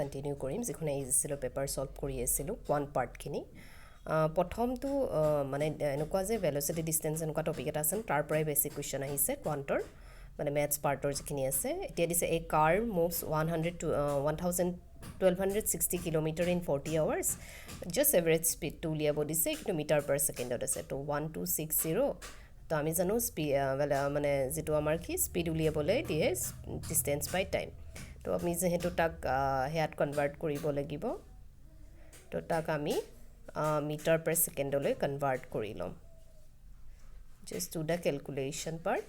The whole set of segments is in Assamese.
কণ্টিনিউ কৰিম যিখন AEGCL পেপাৰ সলভ কৰি আছিলোঁ ওৱান পাৰ্টখিনি প্ৰথমটো মানে এনেকুৱা যে ভেলোচিটি ডিষ্টেন্স এনেকুৱা টপিক এটা আছে তাৰ পৰাই বেছিক কুৱেশ্যন আহিছে কোৱান্টৰ মানে মেথছ পাৰ্টৰ যিখিনি আছে এতিয়া দিছে a car moves 1260 kilometre in 40 hours just average স্পীডটো উলিয়াব দিছে কিন্তু মিটাৰ পাৰ ছেকেণ্ডত আছে তো 1260 তো আমি জানো মানে যেটো আমাৰ কি স্পীড উলিয়াবলৈ দিয়ে ডিষ্টেন্স বাই টাইম তো আমি যেহেতু তাক হেয়াত কনভাৰ্ট কৰিব লাগিব তো তাক আমি মিটাৰ পাৰ ছেকেণ্ডলৈ কনভাৰ্ট কৰি ল'ম just to the calculation part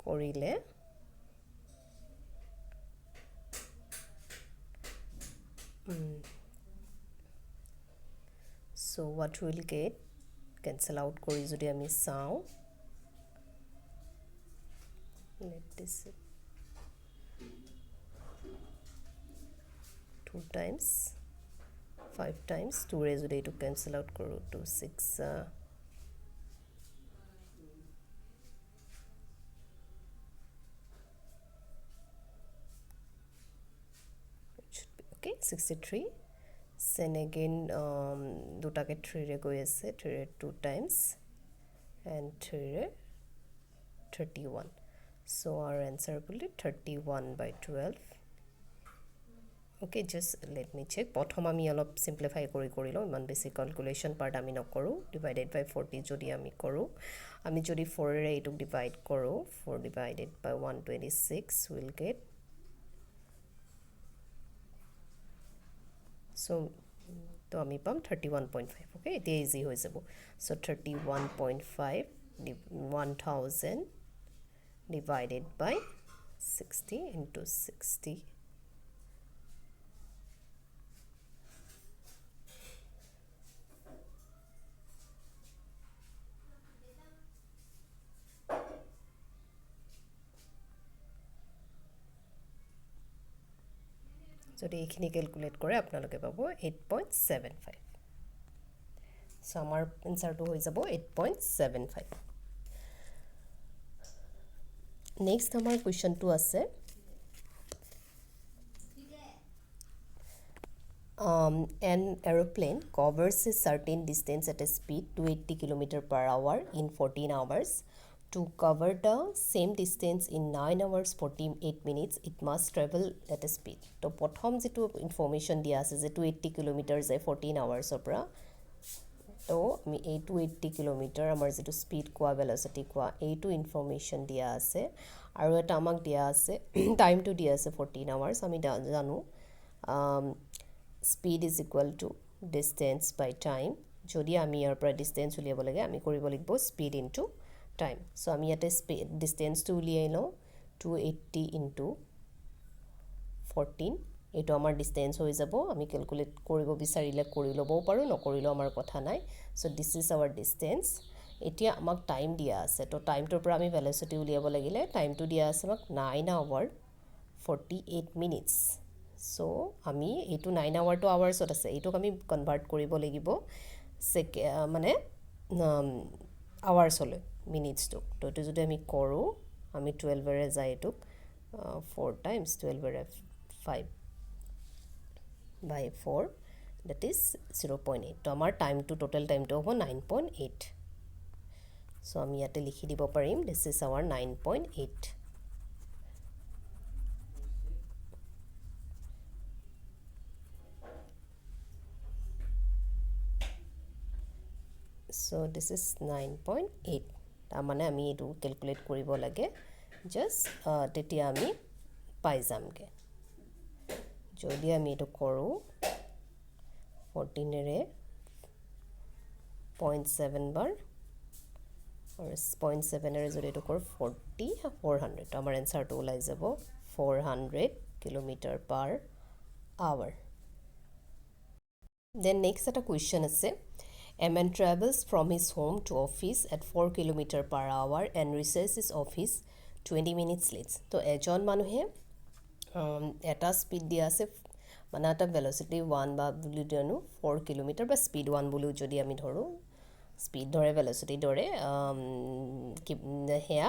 কৰিলে so what will get cancel out কৰি যদি আমি চাওঁ let this 2 times 5 times 2 ৰে যদি এইটো cancel out কৰোঁ to 6 okay 63 then again দুটাকে 3 ৰে গৈ আছে 3 ৰে 2 times and 3 ৰে 31 so our answer will be 31/12 okay just let me check প্ৰথম আমি অলপ সিম্পলিফাই কৰি লওঁ ইমান বেছি ক্যালকুলেশন পাৰ্ট আমি নকৰো ডিভাইডেড বাই 40 যদি আমি কৰো আমি যদি 4 ৰে এইটো ডিভাইড কৰো 4 divided by 126 will get so তো আমি পাম 31.5 okay এটা ইজি হৈ যাব so 31.5 1000 divided by 60 into 60 যদি এইখিনি ক্যালকুলেট কৰে আপোনালোকে পাব 8.75 সো আমাৰ আনসাৰটো হৈ যাব 8.75 নেক্সট আমাৰ কোৱেশ্চনটো আছে an aeroplane covers a certain distance at a speed 280 km/h in 14 hours to cover the same distance in 9 hours 48 minutes it must travel at a speed to prothom jetu information dia ase je 280 km jay 14 hours opra to ami 280 km amar jetu speed kwa velocity kwa eitu information dia ase aru eta amak dia ase time to dia ase 14 hours ami janu speed is equal to distance by time jodi ami yar pra distance uliabo lage ami koribo ligbo speed into time so আমি ইয়াতে distance to উলিয়াই লওঁ 280 into 14 এইটো আমাৰ distance হৈ যাব আমি ক্যালকুলেট কৰিব বিচাৰিলে কৰি লবও পাৰো নকৰিলে আমাৰ কথা নাই so this is our distance এতিয়া আমাক টাইম দিয়া আছে তো টাইমটোৰ পৰা আমি ভেলোচিটি উলিয়াব লাগিলে টাইমটো দিয়া আছে আমাক 9 hour 48 minutes so আমি এইটো 9 hour to hours ত আছে এইটোক আমি কনভাৰ্ট কৰিব লাগিব মানে hours হলে minutes to to যদি আমি কৰো আমি 12 ৰে যাই এটো 4 times 12 ৰে 5 by 4 that is 0.8 তো আমাৰ টাইম টু টোটাল টাইম তো হ'ব 9.8 so আমি ইয়াতে লিখি দিব পাৰিম this is our 9.8 so this is 9.8 মানে আমি এটো ক্যালকুলেট কৰিব লাগে জাস্ট তেতিয়া আমি পাই যামগে যদি আমি এটো কৰো 14 ৰে 0.7 বাৰ আৰ 0.7 ৰে যদি এটো কৰো 40 400 তো আমাৰ আনসাৰটো ওলাই যাব 400 km/h then next এটা কোৱেশ্চন আছে A man travels from his home to office at 4 km/h and reaches his office 20 minutes late. So, ejon manuhe eta speed dia ase মানে এটা velocity 1 বা বুলি দিনো 4 km বা speed 1 বুলি যদি আমি ধৰো speed ধৰে velocity ধৰে হেয়া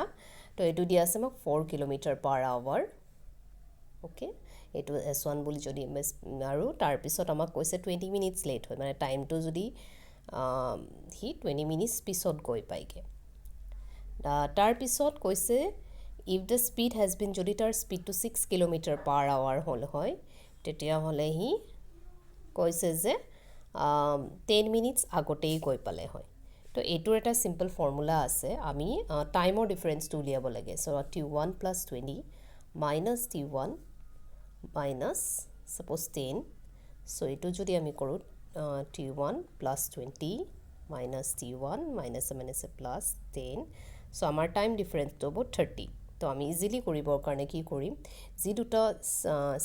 তো এটো দিয়া আছে মোক 4 km/h okay এইটো S1 বুলি যদি আৰু তাৰপিছত আমাক কৈছে 20 মিনিটছ লেট হয় মানে টাইমটো যদি সি 20 মিনিটছ পিছত গৈ পায়গৈ তাৰপিছত কৈছে if the speed has been যদি তাৰ স্পীডটো 6 কিলোমিটাৰ পাৰ আৱাৰ হ'ল হয় তেতিয়াহ'লে সি কৈছে যে 10 মিনিটছ আগতেই গৈ পালে হয় তো এইটোৰ এটা চিম্পল ফৰ্মুলা আছে আমি টাইমৰ ডিফাৰেঞ্চটো উলিয়াব লাগে চ' T1 + 20 minus T1 minus suppose 10 চ' এইটো যদি আমি কৰোঁ T1 + 20 minus T1 minus plus 10 চ' আমাৰ টাইম ডিফাৰেঞ্চটো হ'ব 30 তো আমি ইজিলি কৰিবৰ কাৰণে কি কৰিম যি দুটা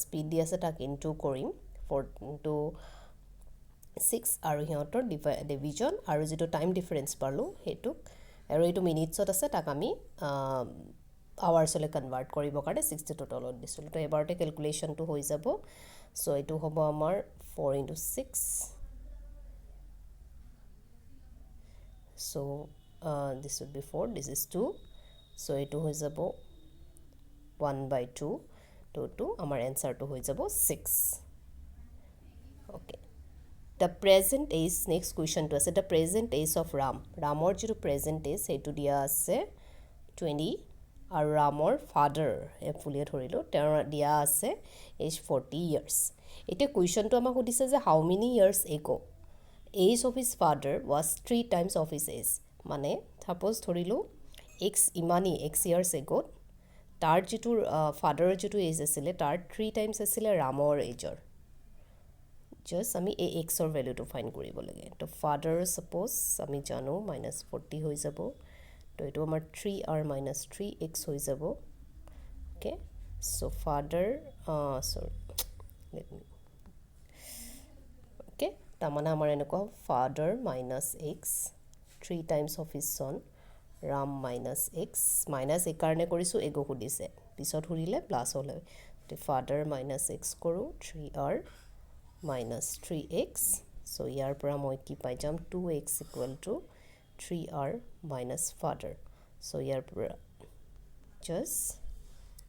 স্পীড দি আছে তাক ইনটু কৰিম 6 আৰু সিহঁতৰ ডিভিজন আৰু যিটো টাইম ডিফাৰেঞ্চ পালোঁ সেইটোক আৰু এইটো মিনিটছত আছে তাক আমি আৱাৰ্ছলৈ কনভাৰ্ট কৰিবৰ কাৰণে 60টো তলত দিছিলোঁ তো এবাৰতে কেলকুলেশ্যনটো হৈ যাব চ' এইটো হ'ব আমাৰ 4 × 6 চ' this would be 4 this is 2 চ' এইটো হৈ যাব 1/2 তো আমাৰ এনচাৰটো হৈ যাব 6 okay the present age next কুৱেশ্যনটো আছে দ্য প্ৰেজেণ্ট এজ অফ ৰামৰ যিটো প্ৰেজেণ্ট এজ সেইটো দিয়া আছে 20 আৰু ৰামৰ ফাদাৰ ফুলিয়ে ধৰিলোঁ তেওঁৰ দিয়া আছে এজ 40 ইয়াৰ্ছ এতিয়া কুৱেশ্যনটো আমাক সুধিছে যে how many years ago' age of his father was 3 times of his age মানে ছাপ'জ ধৰিলোঁ ইমানেই ইয়াৰ্ছ এগ'ত তাৰ যিটো ফাদাৰৰ যিটো এজ আছিলে তাৰ 3 টাইমছ আছিলে ৰামৰ এজৰ জাষ্ট আমি এই এক্সৰ ভেলুটো ফাইন কৰিব লাগে তো ফাদাৰ ছাপ'জ আমি জানো -40 হৈ যাব তো এইটো আমাৰ 3r - 3x হৈ যাব অ'কে চ' ফাদাৰ অ'কে তাৰমানে আমাৰ এনেকুৱা father -x 3 times of his চন ৰাম -x মাইনাছ এইকাৰণে কৰিছোঁ এগো সুধিছে পিছত সুধিলে প্লাছ হ'লে ফাদাৰ -x কৰোঁ 3r - 3x চ' ইয়াৰ পৰা মই কি পাই যাম 2x = 3r - ফাদাৰ চ' ইয়াৰ পৰা জাষ্ট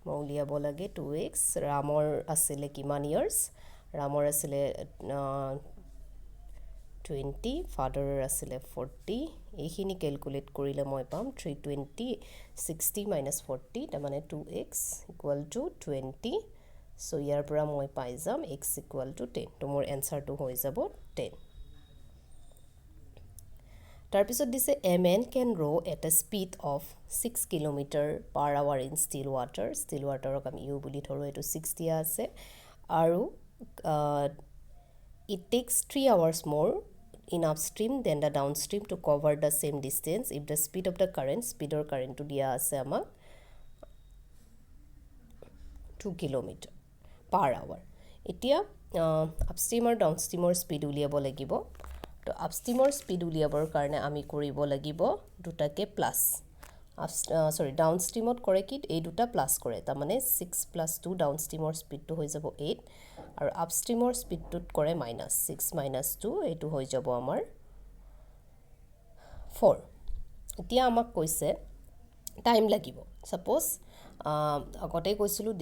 মই উলিয়াব লাগে 2x ৰামৰ আছিলে কিমান ইয়াৰ্ছ ৰামৰ আছিলে 20 ফাদাৰৰ আছিলে 40 এইখিনি কেলকুলেট কৰিলে মই পাম 320 60 - 40 তাৰমানে 2x = 20 চ' ইয়াৰ পৰা মই পাই যাম x = 10 তো মোৰ এনচাৰটো হৈ যাব 10 তাৰপিছত দিছে এ man can row' at a speed of 6 km/h in still ৱাটাৰক আমি ইউ বুলি ধৰোঁ এইটো 6 দিয়া আছে আৰু it takes 3 hours more in upstream than the downstream to cover the same distance if the speed of the current স্পীডৰ কাৰেণ্টটো দিয়া আছে আমাক 2 km/h এতিয়া আপষ্ট্ৰীম আৰু ডাউনষ্ট্ৰীমৰ স্পীড উলিয়াব লাগিব তো আপষ্ট্ৰীমৰ স্পীড উলিয়াবৰ কাৰণে আমি কৰিব লাগিব দুটাকে প্লাছ ডাউনষ্ট্ৰীমত কৰে কি এই দুটা প্লাছ কৰে তাৰমানে 6 + 2 ডাউনষ্ট্ৰীমৰ স্পীডটো হৈ যাব 8 আৰু আপষ্ট্ৰীমৰ স্পীডটোত কৰে -6 - 2 এইটো হৈ যাব আমাৰ 4 এতিয়া আমাক কৈছে টাইম লাগিব ছাপ'জ আগতে কৈছিলোঁ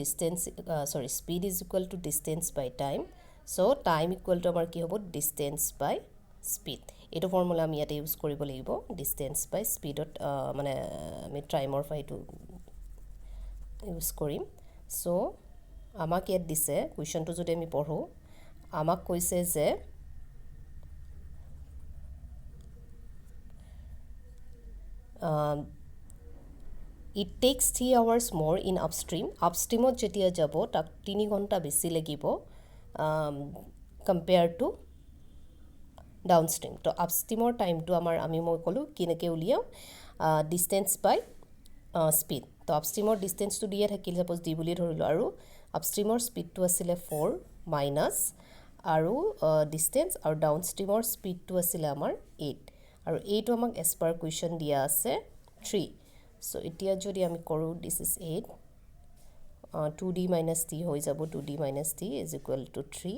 speed is equal to distance by time so' time equal to আমাৰ কি হ'ব ডিষ্টেঞ্চ বাই স্পীড এইটো ফৰ্মুলা আমি ইয়াতে ইউজ কৰিব লাগিব ডিষ্টেঞ্চ বাই স্পীডত মানে আমি টাইমৰ ফাইটো ইউজ কৰিম চ' আমাক ইয়াত দিছে কুৱেশ্যনটো যদি আমি পঢ়োঁ আমাক কৈছে যে it takes 3 hours more in আপষ্ট্ৰীমত যেতিয়া যাব তাক 3 ঘণ্টা বেছি লাগিব কম্পেয়াৰ টু ডাউনষ্ট্ৰীম তো আপষ্ট্ৰীমৰ টাইমটো মই ক'লোঁ কেনেকৈ উলিয়াওঁ ডিষ্টেঞ্চ বাই স্পীড তো আপষ্ট্ৰীমৰ ডিষ্টেঞ্চটো দিয়ে থাকিল ছাপ'জ ডি বুলি ধৰিলোঁ আৰু আপষ্ট্ৰীমৰ স্পীডটো আছিলে 4 মাইনাছ আৰু ডিষ্টেঞ্চ আৰু ডাউনষ্ট্ৰীমৰ স্পীডটো আছিলে আমাৰ 8 আৰু এইটো আমাক এজ পাৰ কুৱেশ্যন দিয়া আছে 3 চ' এতিয়া যদি আমি কৰোঁ দিছ ইজ 8 2d - t হৈ যাব 2d - t is equal two 3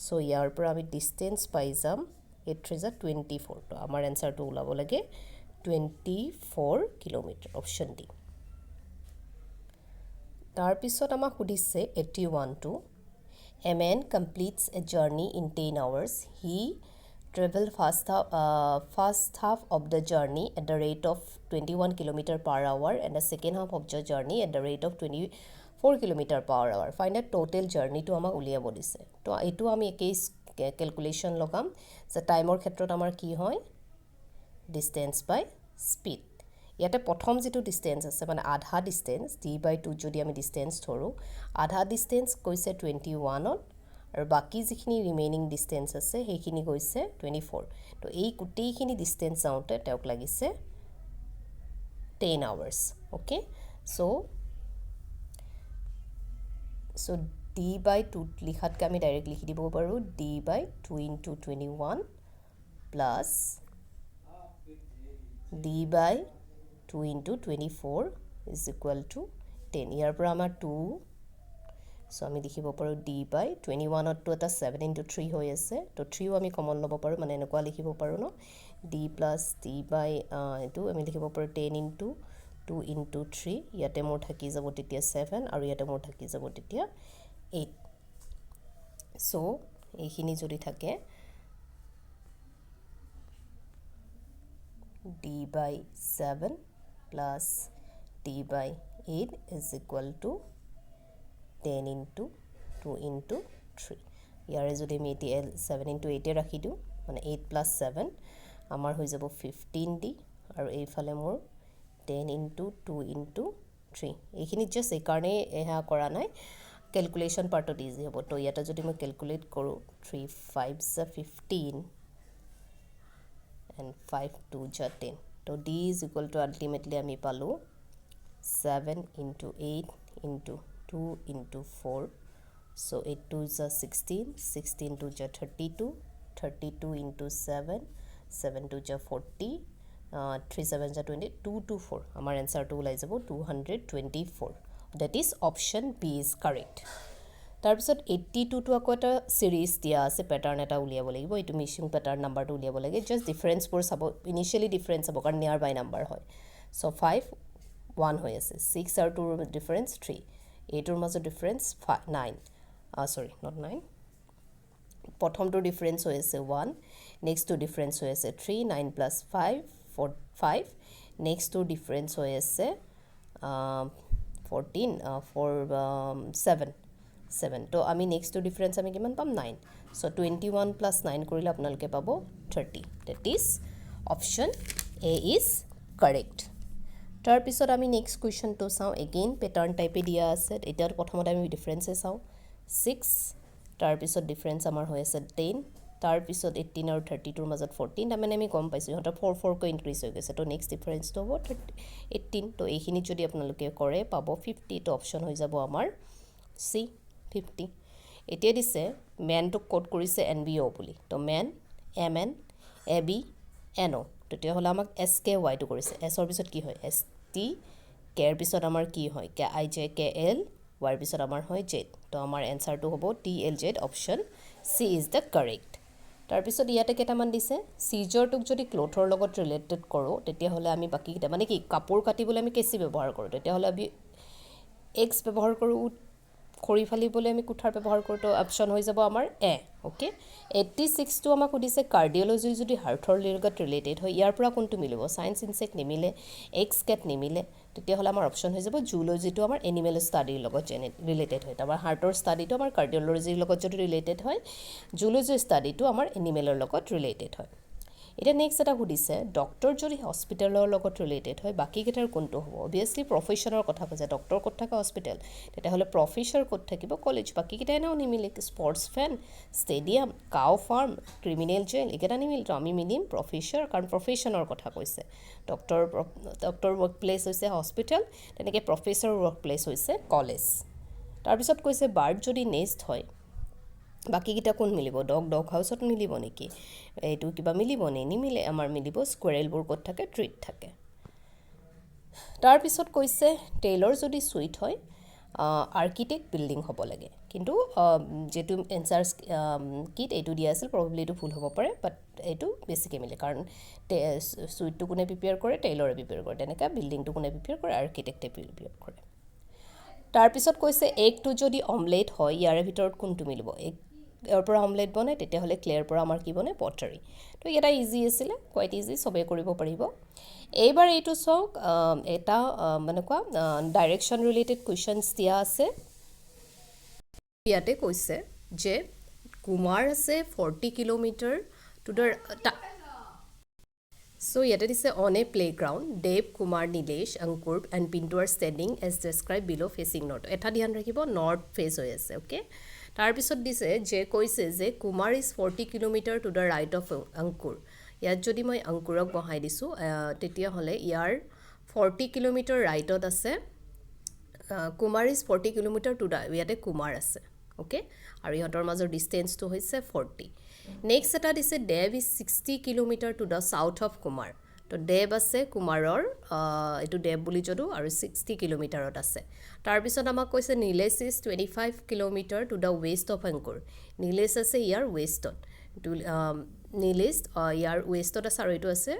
চ' ইয়াৰ পৰা আমি ডিষ্টেঞ্চ পাই যাম 8 3 = 24 তো আমাৰ এনচাৰটো ওলাব লাগে 24 কিলোমিটাৰ অপশ্যন ডি তাৰপিছত আমাক সুধিছে 81টো A man completes a journey in 10 hours. He traveled first half of the journey at the rate of 21 km per hour and the second half of the journey at the rate of 24 km per hour. Find the total journey to আমাক উলিয়াব দিছে তো এইটো আমি একেই ক্যালকুলেশন লগাম যে টাইমৰ ক্ষেত্ৰত আমাৰ কি হয় ডিসটেন্স বাই স্পিড ইয়াতে প্ৰথম যেটো ডিসটেন্স আছে মানে আধা ডিসটেন্স d/2 যদি আমি ডিসটেন্স ধৰো আধা ডিসটেন্স কৈছে 21 আৰু বাকি যিখিনি ৰিমেইনিং ডিসটেন্স আছে সেইখিনি কৈছে 24 তো এই গোটেইখিনি ডিসটেন্স যাওঁতে তেওঁক লাগিছে 10 hours okay so d/2 লিখাতকে আমি ডাইৰেক্ট লিখি দিব পাৰো d/2 into 21 plus d/2 into 24 is equal to 10 ইয়াৰ পৰা আমাৰ 2 so আমি লিখিব পাৰো d/21 ত এটা 7 into 3 হৈ আছে তো 3 আমি কমন লব পাৰো মানে এনেকুৱা লিখিব পাৰো ন d plus d by এটো আমি লিখিব পাৰো 10 into 2 into 3 ইয়াতে মোৰ থাকি যাব তেতিয়া 7 আৰু ইয়াতে মোৰ থাকি যাব তেতিয়া 8 so এইখিনি যদি থাকে d/7 plus d/8 is equal to 10 into 2 into 3 ইয়াৰে যদি আমি 7 into 8 এ ৰাখি দিও মানে 8 plus 7 আমাৰ হৈ যাব 15d আৰু এইফালে মোৰ 10 into 2 into 3 এইখিনি জাস্ট এই কাৰণে এহা কৰা নাই ক্যালকুলেশন পাৰ্টত ইজি হ'ব তো ইয়াতে যদি মই ক্যালকুলেট কৰো 3 5 15 and 5 2 10 তো d is equal to ultimately আমি পালো 7 into 8 into 2 into 4 so 8 2 is 16 16 2 is 32 32 into 7 7 2 is 40 3 7 is 20 2 to 4 আমাৰ answer to ওলাই যাব 224 that is option B is correct তাৰপিছত 82 টো আকৌ এটা সিৰিজ দিয়া আছে প্যাটাৰ্ন এটা উলিয়াব লাগিব এটো মিছিং প্যাটাৰ্ন নাম্বাৰটো উলিয়াব লাগে just difference for sub initially difference হ'ব কাৰণ নিয়াৰ বাই নাম্বাৰ হয় সো 5 1 হৈ আছে 6 আৰু 2 ৰ ডিফাৰেন্স 3 8 ৰ মাজৰ ডিফাৰেন্স 9 sorry not 9 প্ৰথমটো ডিফাৰেন্স হৈ আছে 1 নেক্সট টো ডিফাৰেন্স হৈ আছে 3 9 plus 5 5 নেক্সট টো ডিফাৰেন্স হৈ আছে 14 7 7 তো আমি নেক্সট টো ডিফাৰেন্স আমি কিমান পাম 9 সো 21 plus 9 কৰিলে আপোনালোকে পাব 30 that is option A is correct তাৰ পিছত আমি নেক্সট কোৱেশ্চন তো চাও এগেইন প্যাটাৰ্ন টাইপে দিয়া আছে এটাৰ প্ৰথমতে আমি ডিফাৰেন্সে চাও 6 তাৰ পিছত ডিফাৰেন্স আমাৰ হৈ আছে 10 তাৰ পিছত 18 আৰু 32 ৰ মাজত 14 তাৰমানে আমি গম পাইছো হটা 4 4 কো ইনক্ৰিজ হৈ গৈছে তো নেক্সট ডিফাৰেন্স তো হ'ব 18 তো এইখিনি যদি আপোনালোকে কৰে পাব 50 তো অপচন হৈ যাব আমাৰ C 50 এতিয়া দিছে ম্যান তো কোড কৰিছে NBO বুলি তো ম্যান MN AB NO তেতিয়া হলা আমাক SKY তো কৰিছে S ৰ পিছত কি হয় ST K ৰ পিছত আমাৰ কি হয় KIJKL Y ৰ পিছত আমাৰ হয় Z তো আমাৰ আনসাৰ তো হ'ব TLZ option C is the correct তাৰ পিছত ইয়াতে কেটামান দিছে সিজৰ টুক যদি ক্লথৰ লগত ৰিলেটেড কৰো তেতিয়া হলে আমি বাকি কিটা মানে কি কাপোৰ কাটিবলৈ আমি কেচি ব্যৱহাৰ কৰো তেতিয়া হলে আমি X ব্যৱহাৰ কৰো খৰি ফালিবলৈ আমি কুঠাৰ ব্যৱহাৰ কৰোঁ অপচন হৈ যাব আমাৰ A ওকে 86 টো আমাক সুধিছে কাৰ্ডিওলজি যদি হাৰ্টৰ লগত ৰিলেটেড হয় ইয়াৰ পৰা কোনটো মিলিব সায়েন্স ইনসেক্ট নিমিলে এক্স কেট নিমিলে তেতিয়া হলে আমাৰ অপচন হৈ যাব জুলজি টো আমাৰ এনিমেল ষ্টাডিৰ লগত ৰিলেটেড হয় তাৰ হাৰ্টৰ ষ্টাডিটো আমাৰ কাৰ্ডিওলজিৰ লগত যদি ৰিলেটেড হয় জুলজি ষ্টাডিটো আমাৰ এনিমেলৰ লগত ৰিলেটেড হয় এটা নেক্সট এটা সুধিছে ডক্টৰ যদি হস্পিটেলৰ লগত ৰিলেটেড হয় বাকি কেটাৰ কোনটো হ'ব অবিয়াসলি প্ৰফেশনৰ কথা কৈছে ডক্টৰ ক'ত থকা হস্পিটেল তেতিয়া হলে প্ৰফেসৰ ক'ত থাকিব কলেজ বাকি কেটা নাও নিমিলে sports fan stadium cow farm criminal jail একেটা নিমিল তো আমি মিলিম প্ৰফেসৰ কাৰণ প্ৰফেশনৰ কথা কৈছে ডক্টৰ ওয়াৰ্ক প্লেস হৈছে হস্পিটেল তেনেকে প্ৰফেসৰ ওয়াৰ্ক প্লেস হৈছে কলেজ তাৰ পিছত কৈছে বাৰ্ড যদি নেস্ট হয় বাকি কিটা কোন মিলিব ডগ হাউসত মিলিব নেকি এইটো কিবা মিলিব নে নিমিলে আমাৰ মিলিব স্কুৱেৰেলবোৰ ক'ত থাকে ট্ৰিট থাকে তাৰ পিছত কৈছে টেইলৰ যদি সুইট হয় আৰ্কিটেক্ট বিল্ডিং হ'ব লাগে কিন্তু যেটো এনসাৰস কিট এইটো দিয়া আছিল প্ৰবাবলি এইটো ভুল হ'ব পাৰে বাট এইটো বেছিকে মিলে কাৰণ সুইটটো কোনে প্ৰিপেয়াৰ কৰে টেইলৰে প্ৰিপেয়াৰ কৰে তেনেকা বিল্ডিংটো কোনে প্ৰিপেয়াৰ কৰে আৰ্কিটেক্টে প্ৰিপেয়াৰ কৰে তাৰপিছত কৈছে এগটো যদি অমলেট হয় ইয়াৰে ভিতৰত কোনটো মিলিব এগৰ পৰা অমলেট বনায় তেতিয়াহ'লে ক্লেৰ পৰা আমাৰ কি বনে পটাৰী তো এটা ইজি আছিলে কোৱাইট ইজি চবেই কৰিব পাৰিব এইবাৰ এইটো চাওক এটা মানে কোৱা ডাইৰেকশ্যন ৰিলেটেড কুৱেশ্যনছ দিয়া আছে ইয়াতে কৈছে যে কুমাৰ আছে 40 kilometre to the So, yet is on a playground. Dev, Kumar, Nilesh, Ankur, and Pintu are standing as described below facing north. Eta dhyan rakhibo north face hoy ase, okay? Tar pisot dise je koise je Kumar is 40 kilometer to the right of Ankur. Yat jodi moi Ankurok bahai disu tetia hole yar 40 kilometer right ot ase Kumar is 40 kilometer to the yate Kumar ase, okay? Aru ihotor major distance to hoise 40. Next এটা দিছে দেৱ is 60 kilometre to the south of Kumar তো দেৱ আছে কুমাৰৰ এইটো দেৱ বুলি যদু আৰু 60 কিলোমিটাৰত আছে তাৰপিছত আমাক কৈছে Nilesh is 25 kilometre to the west of Ankur Nilesh আছে ইয়াৰ ৱেষ্টত নীলেশ ইয়াৰ ৱেষ্টত আছে আৰু এইটো আছে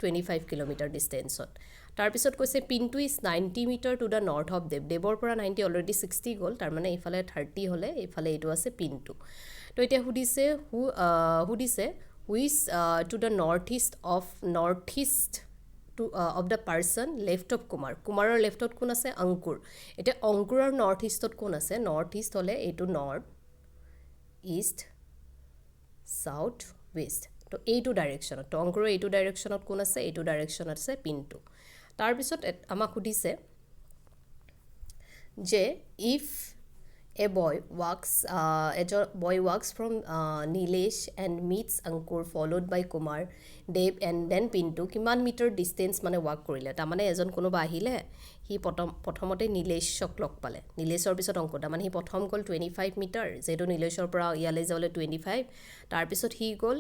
25 কিলোমিটাৰ ডিষ্টেঞ্চত তাৰপিছত কৈছে Pintu is 90 metre to the north of Dev দেৱৰ পৰা 90 অলৰেডি 60 গ'ল তাৰমানে এইফালে 30 হ'লে এইফালে এইটো আছে পিণ্টু তো এতিয়া সুধিছে সুধিছে which to the north east to of the person left of Kumar কুমাৰৰ লেফ্টত কোন আছে অংকুৰ এতিয়া অংকুৰৰ নৰ্থ ইষ্টত কোন আছে নৰ্থ ইষ্ট হ'লে এইটো নৰ্থ ইষ্ট চাউথ ৱেষ্ট তো এইটো ডাইৰেকশ্যনত তো অংকুৰৰ এইটো ডাইৰেকশ্যনত কোন আছে এইটো ডাইৰেকশ্যনত আছে পিণ্টু তাৰপিছত আমাক সুধিছে যে if a boy walks from Nilesh and meets Ankur followed by Kumar, Dev and then Pintu কিমান মিটাৰ ডিষ্টেঞ্চ মানে ৱাক কৰিলে তাৰমানে এজন কোনোবা আহিলে সি প্ৰথমতে নীলেশক লগ পালে নীলেশৰ পিছত অংকুৰ তাৰমানে সি প্ৰথম গ'ল 25 মিটাৰ যেটো নীলেশৰ পৰা ইয়ালৈ যাবলৈ 25 তাৰপিছত সি গ'ল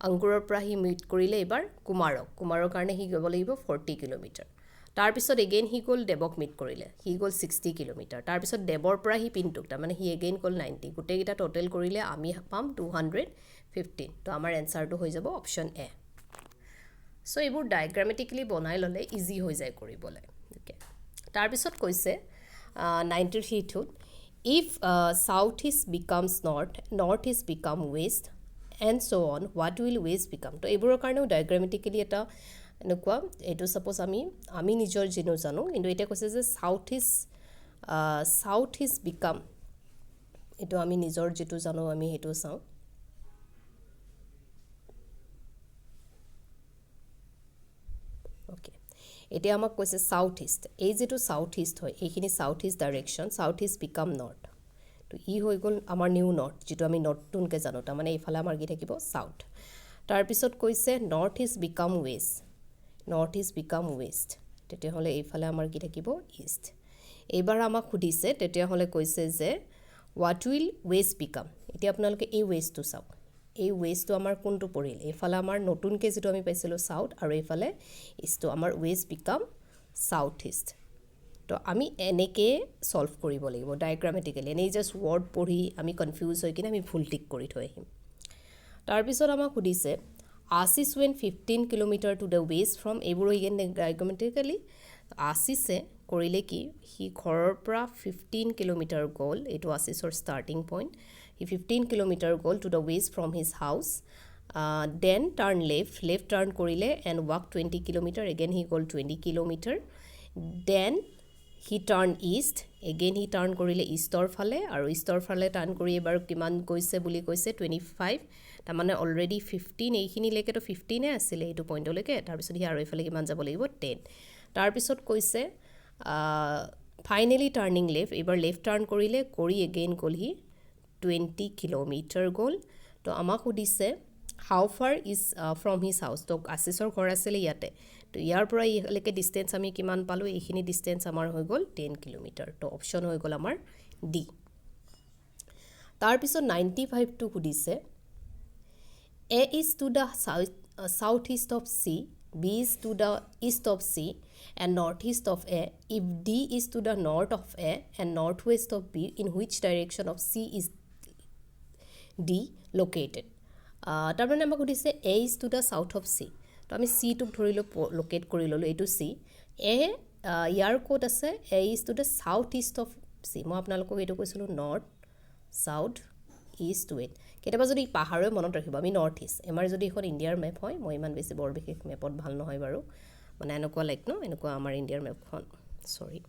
অংকুৰৰ পৰা সি মিট কৰিলে এবাৰ কুমাৰৰ কাৰণে সি যাব লাগিব 40 কিলোমিটাৰ তাৰপিছত এগেইন হি গ'ল দেৱক মিট কৰিলে হি গ'ল 60 কিলোমিটাৰ তাৰপিছত দেৱৰ পৰা হি পিণ্টুক তাৰমানে হি এগেইন গ'ল 90 গোটেইকেইটা টোটেল কৰিলে আমি পাম 215 তো আমাৰ এনচাৰটো হৈ যাব অপশ্যন এ চ' এইবোৰ ডায়েগ্ৰামেটিকেলি বনাই ল'লে ইজি হৈ যায় কৰিবলৈ অ'কে তাৰপিছত কৈছে 93টোত if south east becomes north east become west and so' on what will west become তো এইবোৰৰ কাৰণেও ডায়েগ্ৰামেটিকেলি এটা এনেকুৱা এইটো সাপোজ আমি নিজৰ জিনো জানো কিন্তু এটা কৈছে যে সাউথ ইজ বিকাম এইটো আমি নিজৰ যেটো জানো আমি হেতু চাওঁ ওকে এটা আমাক কৈছে সাউথ ইষ্ট এই যেটো সাউথ ইষ্ট হয় এইখিনি south east direction south east became north তো ই হৈ গ'ল আমাৰ নিউ নৰ্থ যেটো আমি নৰ্থটোনকে জানো তাৰমানে এইফালে আমাৰ কি থাকিব সাউথ তাৰপিছত কৈছে নৰ্থ ইষ্ট বিকাম ৱেষ্ট তেতিয়াহ'লে এইফালে আমাৰ কি থাকিব ইষ্ট এইবাৰ আমাক সুধিছে তেতিয়াহ'লে কৈছে যে হোৱাট উইল ৱেষ্ট বিকাম এতিয়া আপোনালোকে এই ৱেষ্টটো চাওক এই ৱেষ্টটো আমাৰ কোনটো পৰিল এইফালে আমাৰ নতুনকে যেটো আমি পাইছিলোঁ সাউথ আৰু এইফালে ইষ্টটো আমাৰ ৱেষ্ট বিকাম সাউথ ইষ্ট তো আমি এনেকে সলভ কৰিব লাগিব ডায়াগ্ৰামেটিক্যালি এনেই জাস্ট ওয়াৰ্ড পঢ়ি আমি কনফিউজ হৈ কিনে আমি ভুল টিক কৰি থৈ আহিম তাৰপিছত আমাক সুধিছে Asis went 15 kilometer to the west from এইবোৰ again diagrammatically Asise কৰিলে কি হি ঘৰৰ পৰা 15 কিলোমিটাৰ গ'ল এইটো Asisৰ starting point হি 15 কিলোমিটাৰ গ'ল to the west from his house then turn left turn কৰিলে and walk 20 kilometer again he গ'ল 20 kilometer then he turned east again he turn কৰিলে ইষ্টৰ ফালে আৰু ইষ্টৰ ফালে টাৰ্ণ কৰি এবাৰ কিমান গৈছে বুলি কৈছে 25 তাৰমানে অলৰেডি 15 এইখিনি লেকে তো 15 এ আছিল এইটো পইণ্টলৈকে তাৰপিছত হি আৰু ইফালে কিমান যাব লাগিব 10 তাৰপিছত কৈছে ফাইনালি টাৰ্নিং লেফ্ট এবাৰ লেফ্ট টাৰ্ণ কৰিলে কৰি এগেইন গ'ল হি 20 কিলোমিটাৰ গ'ল তো আমাক সুধিছে হাউ ফাৰ ইজ ফ্ৰম হিজ হাউচ তো আশিসৰ ঘৰ আছিল ইয়াতে তো ইয়াৰ পৰা ইয়ালৈকে ডিষ্টেঞ্চ আমি কিমান পালো এইখিনি ডিষ্টেঞ্চ আমাৰ হৈ গ'ল 10 কিলোমিটাৰ তো অপশ্যন হৈ গ'ল আমাৰ ডি তাৰপিছত 95 টো সুধিছে A is to the southeast of C, B is to the east of C, and northeast of A. If D is to the north of A and northwest of B, in which direction of C is D located? তাৰমানে আমাক সুধিছে A is to the south of C. তো আমি C টোক ধৰিলো লোকেট কৰি ললো এইটো C. A ইয়াৰ ক'ত আছে A is to the southeast of C মই আপোনালোকক এইটো কৈছিলোঁ নৰ্থ চাউথ ইষ্ট ৱেষ্ট কেতিয়াবা যদি পাহাৰে মনত ৰাখিব আমি নৰ্থ ইষ্ট আমাৰ যদি এখন ইণ্ডিয়াৰ মেপ হয় মই ইমান বেছি বৰ বিশেষ মেপত ভাল নহয় বাৰু মানে এনেকুৱা লাইক ন এনেকুৱা আমাৰ ইণ্ডিয়াৰ মেপখন সৰি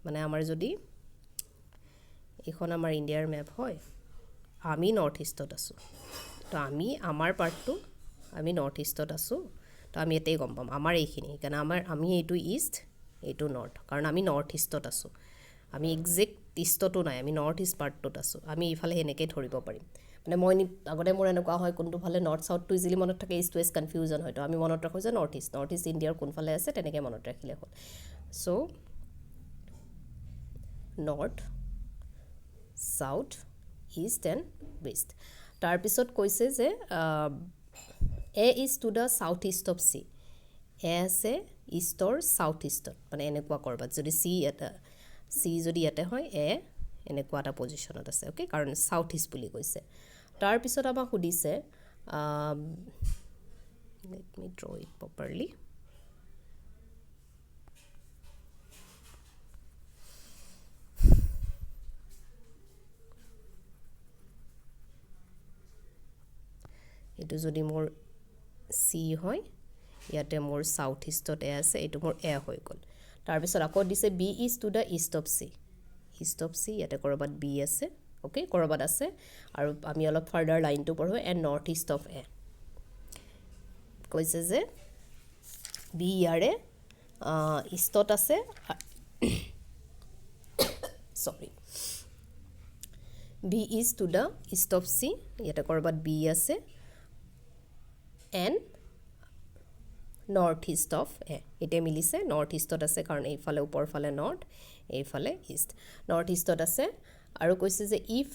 মানে আমাৰ যদি এখন আমাৰ ইণ্ডিয়াৰ মেপ হয় আমি নৰ্থ ইষ্টত আছোঁ তো আমি আমাৰ পাৰ্টটো আমি নৰ্থ ইষ্টত আছোঁ তো আমি এতেই গম পাম আমাৰ এইখিনি সেইকাৰণে আমি এইটো ইষ্ট এইটো নৰ্থ কাৰণ আমি নৰ্থ ইষ্টত আছোঁ আমি এক্সেক্ট ইষ্টতো নাই আমি নৰ্থ ইষ্ট পাৰ্টটোত আছোঁ আমি এইফালে এনেকৈ ধৰিব পাৰিম মানে মই আগতে মোৰ এনেকুৱা হয় কোনটো ফালে নৰ্থ চাউথটো ইজিলি মনত থাকে ইষ্ট ৱেষ্ট কনফিউজন হয় তো আমি মনত ৰাখোঁ যে নৰ্থ ইষ্ট ইণ্ডিয়াৰ কোনফালে আছে তেনেকৈ মনত ৰাখিলে হ'ল so' north south east and west তাৰপিছত কৈছে যে A is to the south east of C A আছে ইষ্টৰ চাউথ ইষ্টত মানে এনেকুৱা ক'ৰবাত যদি চি যদি ইয়াতে হয় এ এনেকুৱা এটা পজিশ্যনত আছে অ'কে কাৰণ চাউথ ইষ্ট বুলি কৈছে তাৰপিছত আমাক সুধিছে let me draw it properly এইটো যদি মোৰ চি হয় ইয়াতে মোৰ চাউথ ইষ্টত এ আছে এইটো মোৰ এ হৈ গ'ল তাৰপিছত আকৌ দিছে B is to the east of C ইয়াতে ক'ৰবাত বি আছে অ'কে ক'ৰবাত আছে আৰু আমি অলপ ফাৰ্ডাৰ লাইনটো পঢ়োঁ and north east of A কৈছে যে বি ইয়াৰে ইষ্টত আছে চৰি B is to the east of C ইয়াতে ক'ৰবাত বি আছে and north east of A এতিয়া মিলিছে নৰ্থ ইষ্টত আছে কাৰণ এইফালে ওপৰফালে নৰ্থ এইফালে ইষ্ট নৰ্থ ইষ্টত আছে আৰু কৈছে যে if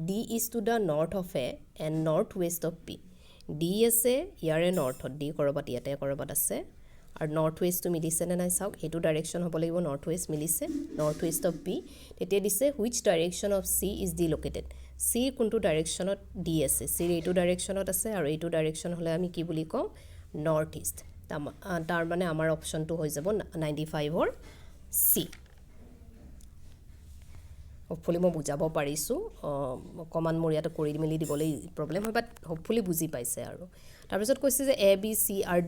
D is to the north of A and north west of P D আছে ইয়াৰে নৰ্থত ডি ক'ৰবাত ইয়াতে ক'ৰবাত আছে আৰু নৰ্থ ৱেষ্টটো মিলিছেনে নাই চাওক এইটো ডাইৰেকশ্যন হ'ব লাগিব নৰ্থ ৱেষ্ট মিলিছে নৰ্থ ৱেষ্ট অফ পি তেতিয়া দিছে which direction of C is D located C কোনটো ডাইৰেকশ্যনত ডি আছে চিৰ এইটো ডাইৰেকশ্যনত আছে আৰু এইটো ডাইৰেকশ্যন হ'লে আমি কি বুলি কওঁ নৰ্থ ইষ্ট তাৰ মানে আমাৰ অপশ্যনটো হৈ যাব 95ৰ চি হোপফুলি মই বুজাব পাৰিছোঁ অকণমান মোৰ ইয়াতে কৰি মেলি দিবলৈ প্ৰব্লেম হয় বাট হোপফুলি বুজি পাইছে আৰু তাৰপিছত কৈছে যে এ বি চি আৰ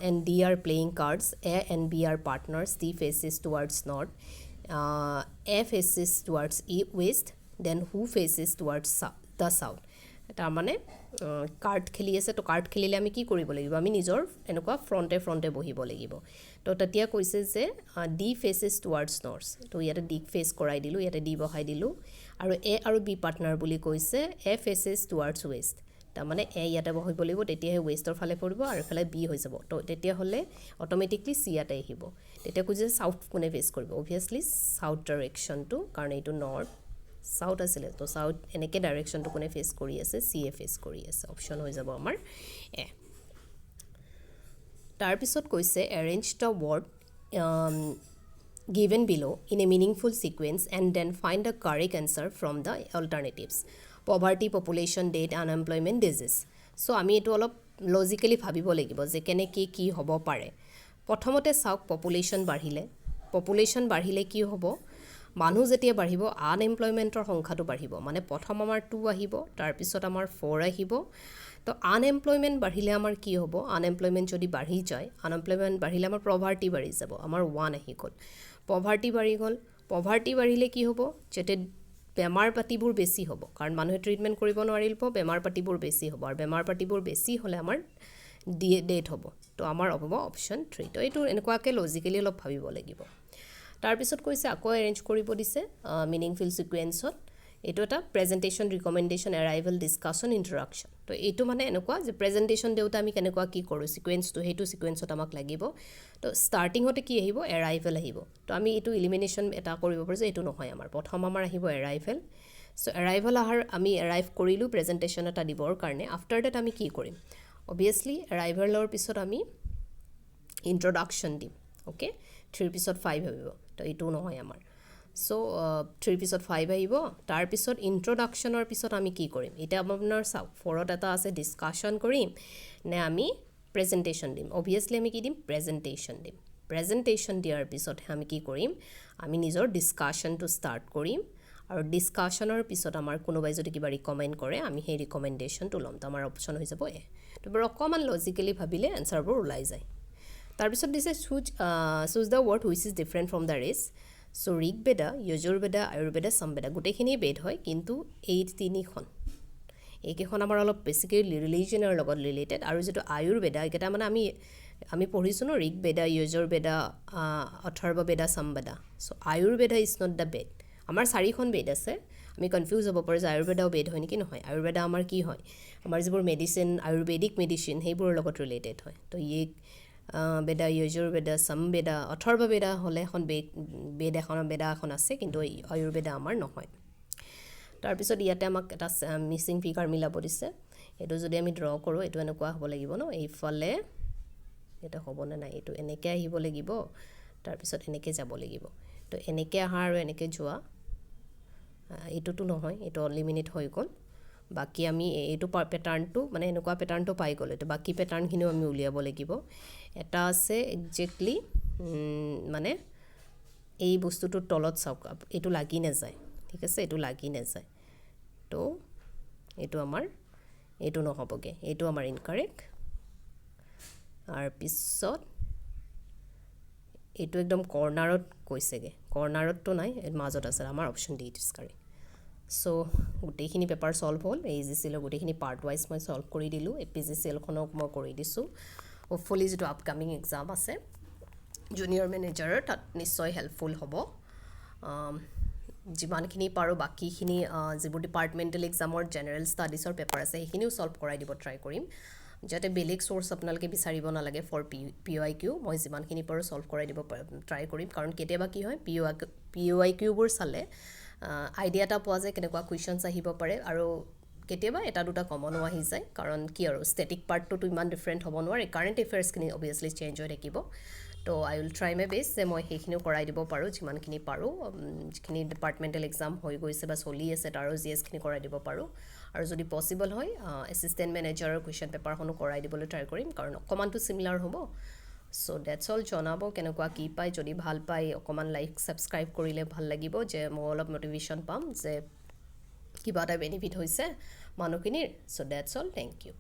and D are playing cards A and B are partners D faces towards north A faces towards west then who faces towards the south তাৰমানে কাৰ্ড খেলি আছে তো কাৰ্ড খেলিলে আমি কি কৰিব লাগিব আমি নিজৰ এনেকুৱা ফ্ৰণ্টে বহিব লাগিব তো তেতিয়া কৈছে যে ডি ফেচেছ টুৱাৰ্ডছ নৰ্থ তো ইয়াতে ডি ফেচ কৰাই দিলোঁ ইয়াতে ডি বহাই দিলোঁ আৰু এ আৰু বি পাৰ্টনাৰ বুলি কৈছে এ ফেচেছ টুৱাৰ্ডছ ৱেষ্ট তাৰমানে এ ইয়াতে বহিব লাগিব তেতিয়াহে ৱেষ্টৰ ফালে পৰিব আৰু এফালে বি হৈ যাব তো তেতিয়াহ'লে অট'মেটিকলি চি ইয়াতে আহিব তেতিয়া কৈছে চাউথ কোনে ফেচ কৰিব অভিয়াছলি চাউথ ডাইৰেকশ্যনটো কাৰণ এইটো নৰ্থ চাউথ আছিলে তো চাউথ এনেকৈ ডাইৰেকশ্যনটো কোনে ফেচ কৰি আছে চি এ ফেচ কৰি আছে অপশ্যন হৈ যাব আমাৰ এ তাৰপিছত কৈছে arrange the word given below in a meaningful sequence and then find the correct answer from the alternatives poverty population date unemployment disease so আমি এইটো অলপ লজিকেলি ভাবিব লাগিব যে কেনেকৈ কি হ'ব পাৰে প্ৰথমতে চাওক পপুলেশ্যন বাঢ়িলে কি হ'ব মানুহ যেতিয়া বাঢ়িব আনএমপ্লয়মেণ্টৰ সংখ্যাটো বাঢ়িব মানে প্ৰথম আমাৰ 2 আহিব তাৰপিছত আমাৰ 4 আহিব তো আনএমপ্লয়মেণ্ট বাঢ়িলে আমাৰ কি হ'ব আনএমপ্লয়মেণ্ট যদি বাঢ়ি যায় আনএমপ্লয়মেণ্ট বাঢ়িলে আমাৰ পভাৰ্টি বাঢ়ি যাব আমাৰ 1 আহি গ'ল পভাৰ্টি বাঢ়িলে কি হ'ব যেতিয়া বেমাৰ পাতিবোৰ বেছি হ'ব কাৰণ মানুহে ট্ৰিটমেণ্ট কৰিব নোৱাৰিব বেমাৰ পাতিবোৰ বেছি হ'ব আৰু বেমাৰ পাতিবোৰ বেছি হ'লে আমাৰ ডেথ হ'ব তো আমাৰ হ'ব অপশ্যন 3 তো এইটো এনেকুৱাকৈ লজিকেলি অলপ ভাবিব লাগিব তাৰপিছত কৈছে আকৌ এৰেঞ্জ কৰিব দিছে মিনিংফুল ছিকুৱেন্সত এইটো এটা presentation recommendation arrival discussion introduction তো এইটো মানে এনেকুৱা যে প্ৰেজেণ্টেশ্যন দেওঁতে আমি কেনেকুৱা কি কৰোঁ ছিকুৱেন্সটো সেইটো ছিকুৱেন্সত আমাক লাগিব তো ষ্টাৰ্টিঙতে কি আহিব এৰাইভেল আহিব তো আমি এইটো ইলিমিনেশ্যন এটা কৰিব পাৰোঁ যে এইটো নহয় আমাৰ প্ৰথম আমাৰ আহিব এৰাইভেল চ' এৰাইভেল আমি এৰাইভ কৰিলোঁ প্ৰেজেণ্টেশ্যন এটা দিবৰ কাৰণে আফটাৰ ডেট আমি কি কৰিম অভিয়াছলি এৰাইভেলৰ পিছত আমি ইণ্ট্ৰডাকশ্যন দিম অ'কে 3 পিছত 5 আহিব তো এইটো নহয় আমাৰ চ' 3 পিছত 5 আহিব তাৰপিছত ইণ্ট্ৰডাকশ্যনৰ পিছত আমি কি কৰিম এতিয়া আপোনাৰ চাওক 4ত এটা আছে ডিছকাশ্যন কৰিম নে আমি প্ৰেজেণ্টেশ্যন দিম অভিয়াছলি আমি কি দিম প্ৰেজেণ্টেশ্যন দিম প্ৰেজেণ্টেশ্যন দিয়াৰ পিছতহে আমি কি কৰিম আমি নিজৰ ডিছকাশ্যনটো ষ্টাৰ্ট কৰিম আৰু ডিছকাশ্যনৰ পিছত আমাৰ কোনোবাই যদি কিবা ৰিকমেণ্ড কৰে আমি সেই ৰিকমেণ্ডেশ্যনটো ল'ম তো আমাৰ অপশ্যন হৈ যাব এ তো বাৰু অকণমান লজিকেলি ভাবিলে এনচাৰবোৰ ওলাই যায় তাৰপিছত দিছে choose the word which is different from the rest so' Rigveda Yajurveda Ayurveda Samaveda গোটেইখিনিয়ে বেদ হয় কিন্তু এই তিনিখন এইকেইখন আমাৰ অলপ বেছিকেলি ৰিলিজনৰ লগত ৰিলেটেড আৰু যিটো আয়ুৰ্বেদা এইকেইটা মানে আমি পঢ়িছোঁ ন ঋগবেদা যজুৰ্বেদা অথৰ্ববেদা সামবেদা চ' আয়ুৰ্বেদা ইজ নট দ্য বেদ আমাৰ 4খন বেদ আছে আমি কনফিউজ হ'ব পাৰোঁ যে আয়ুৰ্বেদাও বেদ হয় নেকি নহয় আয়ুৰ্বেদা আমাৰ কি হয় আমাৰ যিবোৰ মেডিচিন আয়ুৰ্বেদিক মেডিচিন সেইবোৰৰ লগত ৰিলেটেড হয় তো বেদা যজুৰ্বেদা সামবেদা অথৰ্ববেদা হ'লে এখন বেদা এখন আছে কিন্তু আয়ুৰ্বেদা আমাৰ নহয় তাৰপিছত ইয়াতে আমাক এটা মিচিং ফিগাৰ মিলাব দিছে এইটো যদি আমি ড্ৰ কৰোঁ এইটো এনেকুৱা হ'ব লাগিব ন এইফালে এটা হ'বনে নাই এইটো এনেকৈ আহিব লাগিব তাৰপিছত এনেকৈ যাব লাগিব তো এনেকৈ অহা আৰু এনেকৈ যোৱা এইটোতো নহয় এইটো অনলিমিটেড হৈ গ'ল বাকী আমি এইটো পেটাৰ্ণটো মানে এনেকুৱা পেটাৰ্ণটো পাই গ'লো তো বাকী পেটাৰ্ণখিনিও আমি উলিয়াব লাগিব এটা আছে একজেক্টলি মানে এই বস্তুটোৰ তলত চাওক এইটো লাগি নাযায় ঠিক আছে এইটো লাগি নাযায় তো এইটো আমাৰ এইটো নহ'বগৈ এইটো আমাৰ ইনকাৰেক্ট আৰু পিছত এইটো একদম কৰ্নাৰত কৈছেগৈ কৰ্নাৰততো নাই মাজত আছে আমাৰ অপশ্যন ডি ইজ কাৰেক্ট চ' গোটেইখিনি পেপাৰ ছল্ভ হ'ল AEGCL গোটেইখিনি পাৰ্ট ৱাইজ মই ছল্ভ কৰি দিলোঁ APGCLখনক মই কৰি দিছোঁ হোপফুলি যিটো আপকামিং এক্সাম আছে জুনিয়ৰ মেনেজাৰৰ তাত নিশ্চয় হেল্পফুল হ'ব যিমানখিনি পাৰোঁ বাকীখিনি যিবোৰ ডিপাৰ্টমেণ্টেল এক্সামৰ জেনেৰেল ষ্টাডিজৰ পেপাৰ আছে সেইখিনিও ছল্ভ কৰাই দিব ট্ৰাই কৰিম যাতে বেলেগ চ'ৰ্চ আপোনালোকে বিচাৰিব নালাগে ফৰ POIQ মই যিমানখিনি পাৰোঁ ছল্ভ কৰাই দিব ট্ৰাই কৰিম কাৰণ কেতিয়াবা কি হয় POIQবোৰ চালে আইডিয়া এটা পোৱা যায় কেনেকুৱা কুৱেশ্যনছ আহিব পাৰে আৰু কেতিয়াবা এটা দুটা কমনো আহি যায় কাৰণ কি আৰু ষ্টেটিক পাৰ্টটোতো ইমান ডিফাৰেণ্ট হ'ব নোৱাৰে কাৰেণ্ট এফেয়াৰ্ছখিনি অভিয়াছলি চেঞ্জ হৈ থাকিব তো আই উইল ট্ৰাই মাই বেষ্ট যে মই সেইখিনিও কৰাই দিব পাৰোঁ যিমানখিনি পাৰোঁ যিখিনি ডিপাৰ্টমেণ্টেল এক্সাম হৈ গৈছে বা চলি আছে তাৰো GSখিনি কৰাই দিব পাৰোঁ আৰু যদি পচিবল হয় এছিষ্টেণ্ট মেনেজাৰৰ কুৱেশ্যন পেপাৰখনো কৰাই দিবলৈ ট্ৰাই কৰিম কাৰণ অকণমানটো চিমিলাৰ হ'ব চ' ডেটছ অল জনাব কেনেকুৱা কি পায় যদি ভাল পায় অকণমান লাইক ছাবস্ক্ৰাইব কৰিলে ভাল লাগিব যে মই অলপ মটিভেশ্যন পাম যে কিবা এটা বেনিফিট হৈছে মানুহখিনিৰ চ' ডেটছ অল থেংক ইউ